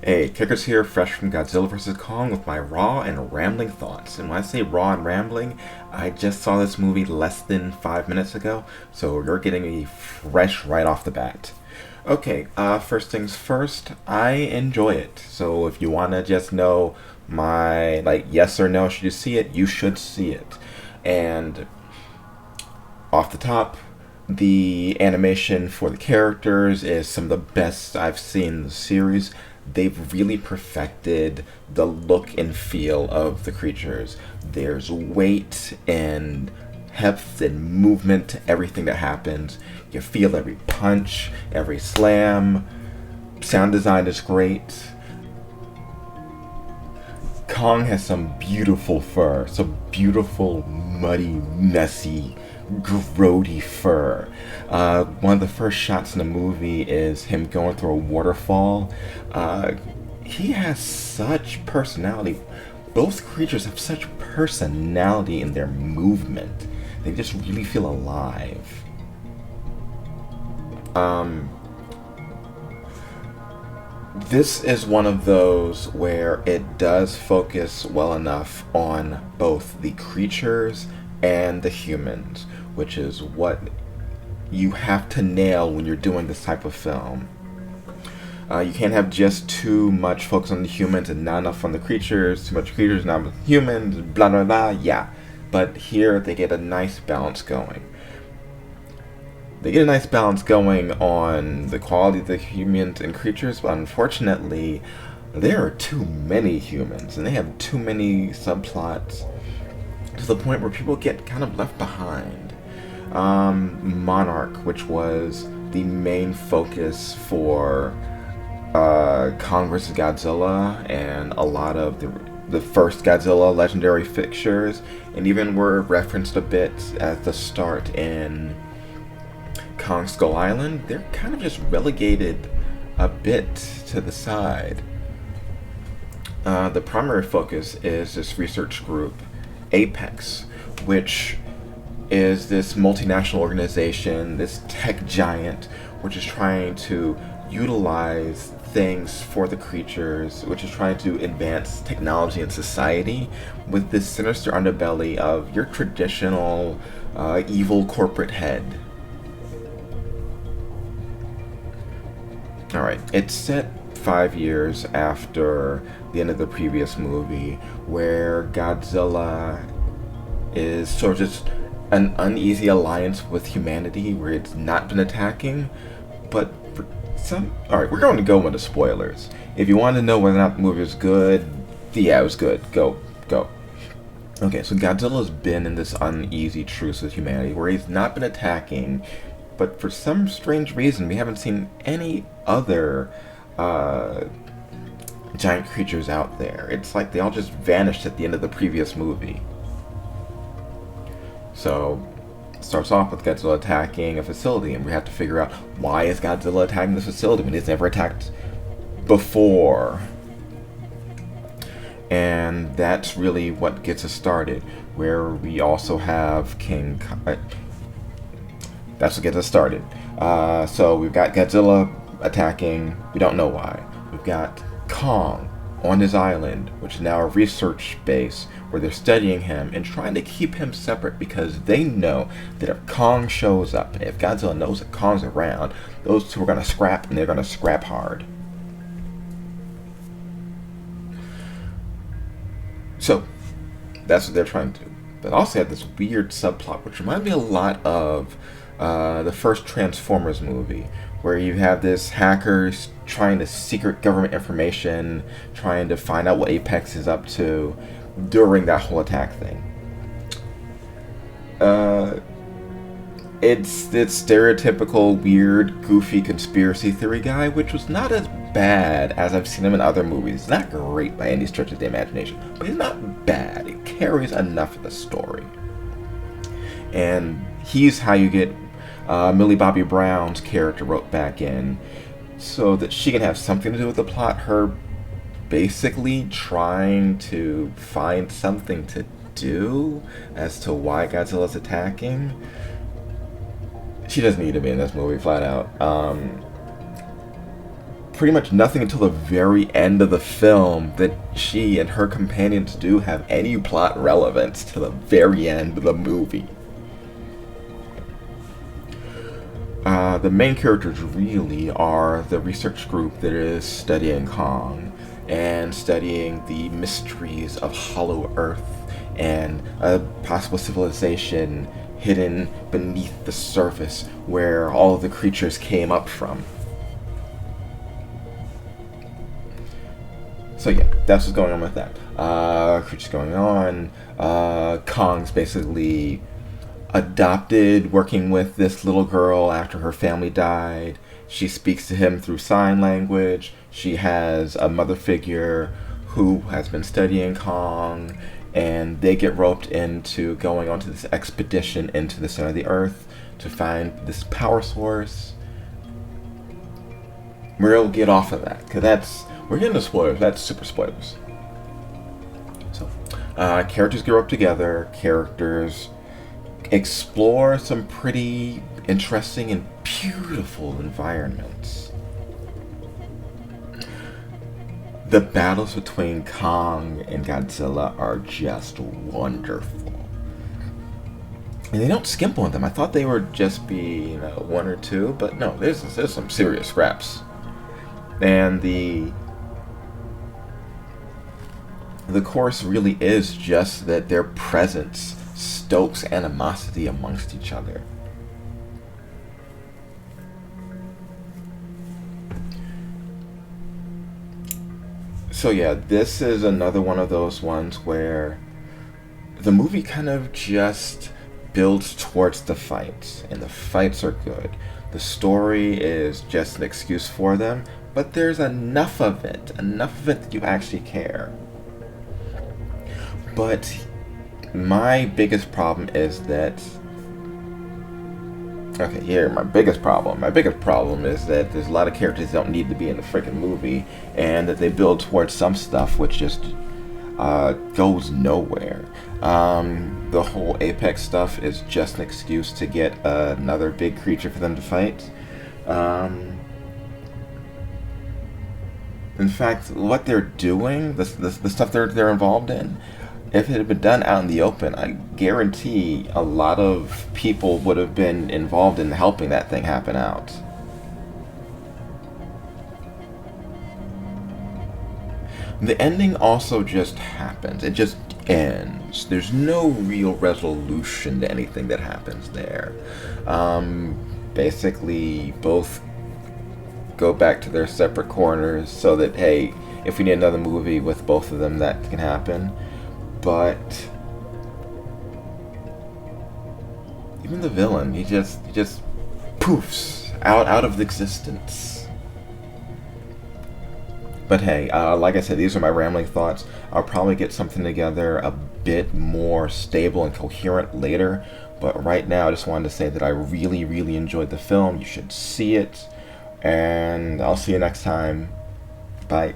Hey, Kickers here, fresh from Godzilla vs. Kong with my raw and rambling thoughts. And when I say raw and rambling, I just saw this movie less than 5 minutes ago, so you're getting me fresh right off the bat. Okay, first things first, I enjoy it. So if you want to just know my, yes or no, should you see it, you should see it. And off the top, the animation for the characters is some of the best I've seen in the series. They've really perfected the look and feel of the creatures. There's weight and heft and movement to everything that happens. You feel every punch, every slam. Sound design is great. Kong has some beautiful fur, some beautiful, muddy, messy, grody fur. One of the first shots in the movie is him going through a waterfall. He has such personality. Both creatures have such personality in their movement. They just really feel alive. This is one of those where it does focus well enough on both the creatures and the humans, which is what you have to nail when you're doing this type of film. You can't have just too much focus on the humans and not enough on the creatures, too much creatures, not enough humans, blah blah blah, yeah. But here they get a nice balance going. They get a nice balance going on the quality of the humans and creatures, but unfortunately, there are too many humans, and they have too many subplots to the point where people get kind of left behind. Monarch, which was the main focus for Kong vs. Godzilla, and a lot of the first Godzilla legendary fixtures, and even were referenced a bit at the start in Kong Skull Island, they're kind of just relegated a bit to the side. The primary focus is this research group, Apex, which is this multinational organization, this tech giant, which is trying to utilize things for the creatures, which is trying to advance technology and society with this sinister underbelly of your traditional evil corporate head. Alright, it's set 5 years after the end of the previous movie, where Godzilla is sort of just an uneasy alliance with humanity, where it's not been attacking, but for some... Alright, we're going to go into spoilers. If you want to know whether or not the movie is good, yeah, it was good. Go. Okay, so Godzilla's been in this uneasy truce with humanity, where he's not been attacking, but for some strange reason, we haven't seen any other giant creatures out there. It's like they all just vanished at the end of the previous movie. So, it starts off with Godzilla attacking a facility, and we have to figure out, why is Godzilla attacking this facility when he's never attacked before? And that's really what gets us started, where we also have King... That's what gets us started. So we've got Godzilla attacking, we don't know why. We've got Kong on his island, which is now a research base where they're studying him and trying to keep him separate because they know that if Kong shows up, and if Godzilla knows that Kong's around, those two are going to scrap, and they're going to scrap hard. So, that's what they're trying to do. But also have this weird subplot, which reminds me a lot of the first Transformers movie, where you have this hackers trying to secret government information, trying to find out what Apex is up to during that whole attack thing. It's stereotypical, weird, goofy conspiracy theory guy, which was not as bad as I've seen him in other movies. It's not great by any stretch of the imagination, but it's not bad. It carries enough of the story. And he's how you get Millie Bobby Brown's character wrote back in, so that she can have something to do with the plot. Her basically trying to find something to do as to why Godzilla's attacking. She doesn't need to be in this movie, flat out. pretty much nothing until the very end of the film that she and her companions do have any plot relevance to the very end of the movie. The main characters really are the research group that is studying Kong and studying the mysteries of Hollow Earth and a possible civilization hidden beneath the surface where all of the creatures came up from. So yeah, that's what's going on with that. Creatures going on. Kong's basically adopted, working with this little girl after her family died. She speaks to him through sign language. She has a mother figure who has been studying Kong, and they get roped into going onto this expedition into the center of the earth to find this power source. We'll get off of that, because we're getting to spoilers. That's super spoilers. So, characters get roped together. Characters explore some pretty interesting and beautiful environments. The battles between Kong and Godzilla are just wonderful. And they don't skimp on them. I thought they would just be, one or two, but no, there's some serious scraps. And the course really is just that their presence stokes animosity amongst each other. So yeah, this is another one of those ones where the movie kind of just builds towards the fights, and the fights are good. The story is just an excuse for them, but there's enough of it that you actually care. But my biggest problem is that my biggest problem is that there's a lot of characters that don't need to be in the freaking movie, and that they build towards some stuff which just goes nowhere. The whole Apex stuff is just an excuse to get another big creature for them to fight. In fact, what they're doing, the stuff they're involved in, if it had been done out in the open, I guarantee a lot of people would have been involved in helping that thing happen out. The ending also just happens. It just ends. There's no real resolution to anything that happens there. Basically, both go back to their separate corners so that, hey, if we need another movie with both of them, that can happen. But even the villain, he just poofs out of existence. But hey, like I said, these are my rambling thoughts. I'll probably get something together a bit more stable and coherent later. But right now, I just wanted to say that I really, really enjoyed the film. You should see it. And I'll see you next time. Bye.